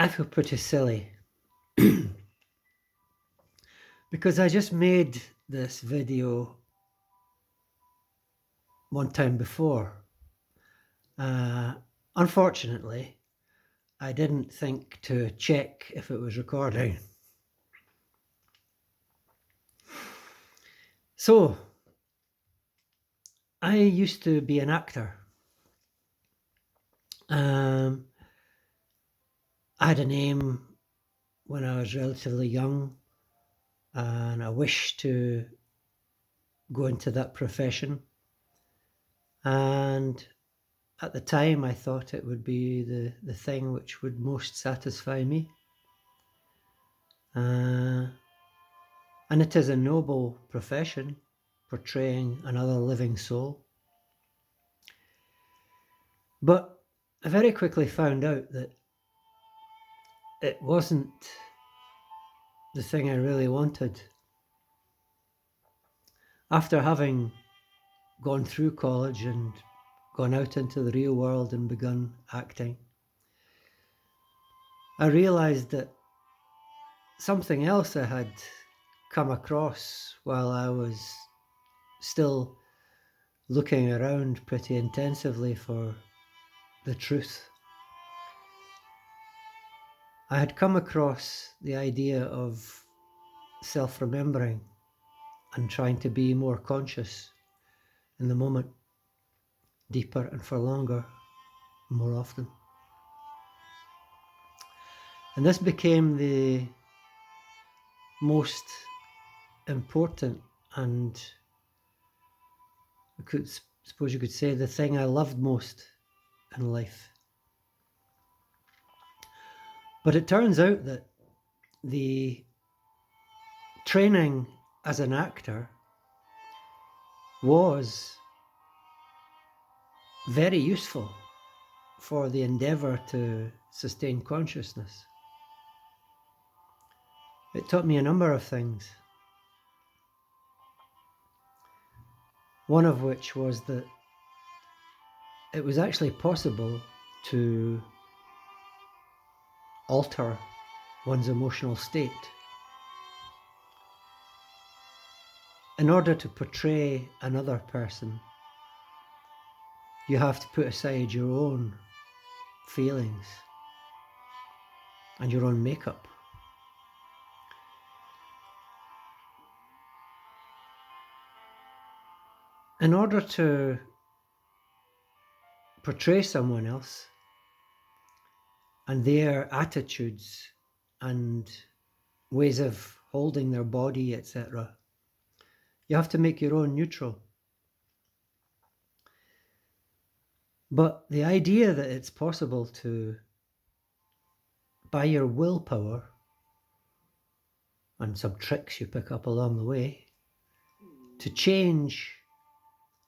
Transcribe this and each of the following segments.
I feel pretty silly because I just made this video one time before. Unfortunately, I didn't think to check if it was recording. So, I used to be an actor. I had a name when I was relatively young, and I wished to go into that profession. And at the time, I thought it would be the thing which would most satisfy me. And it is a noble profession, portraying another living soul. But I very quickly found out that it wasn't the thing I really wanted. After having gone through college and gone out into the real world and begun acting, I realised that something else I had come across while I was still looking around pretty intensively for the truth. I had come across the idea of self-remembering and trying to be more conscious in the moment, deeper and for longer, more often. And this became the most important and suppose you could say the thing I loved most in life. But it turns out that the training as an actor was very useful for the endeavour to sustain consciousness. It taught me a number of things. One of which was that it was actually possible to alter one's emotional state. In order to portray another person, you have to put aside your own feelings and your own makeup. In order to portray someone else and their attitudes and ways of holding their body, etc., you have to make your own neutral. But the idea that it's possible to, by your willpower and some tricks you pick up along the way, to change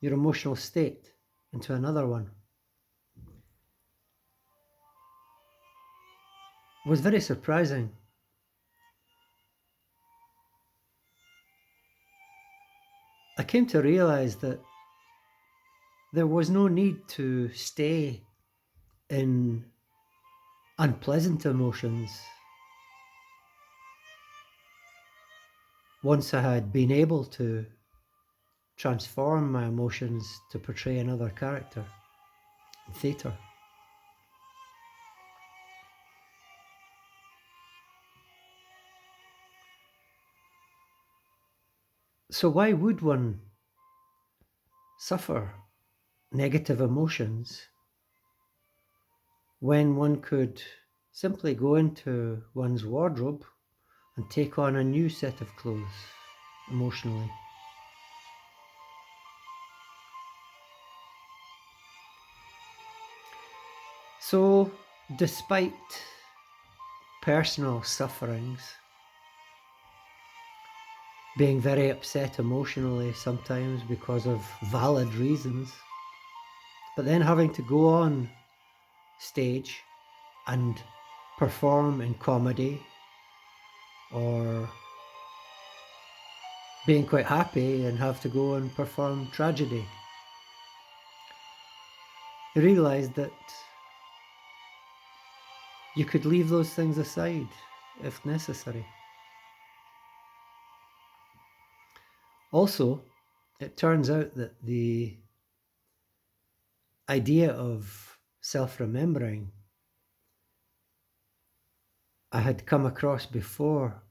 your emotional state into another one was very surprising. I came to realize that there was no need to stay in unpleasant emotions once I had been able to transform my emotions to portray another character in theatre. So why would one suffer negative emotions when one could simply go into one's wardrobe and take on a new set of clothes emotionally? So, despite personal sufferings, being very upset emotionally sometimes because of valid reasons, but then having to go on stage and perform in comedy, or being quite happy and have to go and perform tragedy, I realised that you could leave those things aside if necessary. Also, it turns out that the idea of self-remembering I had come across before,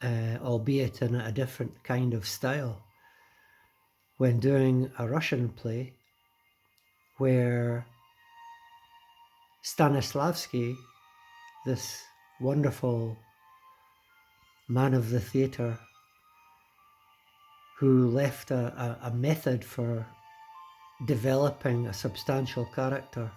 albeit in a different kind of style, when doing a Russian play where Stanislavski, this wonderful man of the theatre who left a method for developing a substantial character,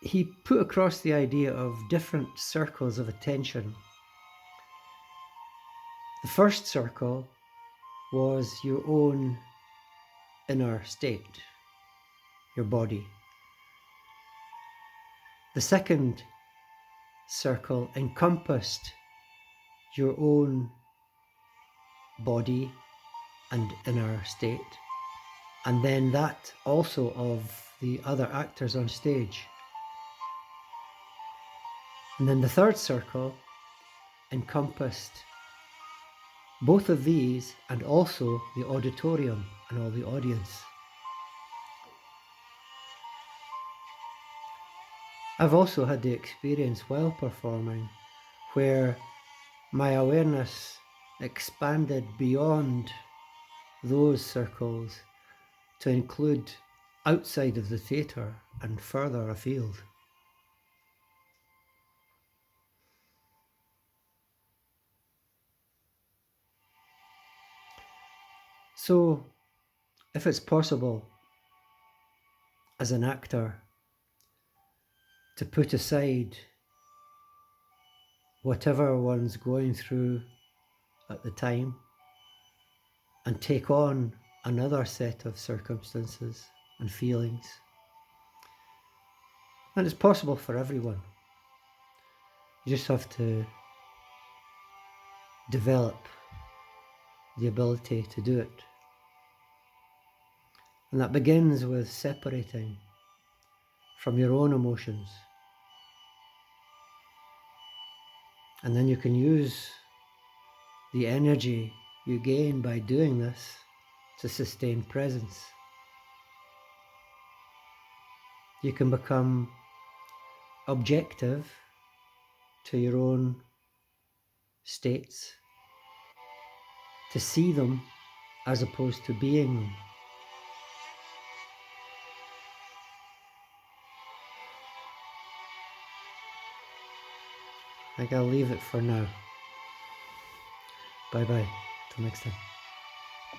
he put across the idea of different circles of attention. The first circle was your own inner state, your body. The second circle encompassed your own body and inner state, and then that also of the other actors on stage. And then the third circle encompassed both of these and also the auditorium and all the audience. I've also had the experience while performing where my awareness expanded beyond those circles to include outside of the theatre and further afield. So, if it's possible as an actor to put aside whatever one's going through at the time and take on another set of circumstances and feelings, and it's possible for everyone. You just have to develop the ability to do it. And that begins with separating from your own emotions. And then you can use the energy you gain by doing this to sustain presence. You can become objective to your own states, to see them as opposed to being them. I think I'll leave it for now. Bye bye. Till next time.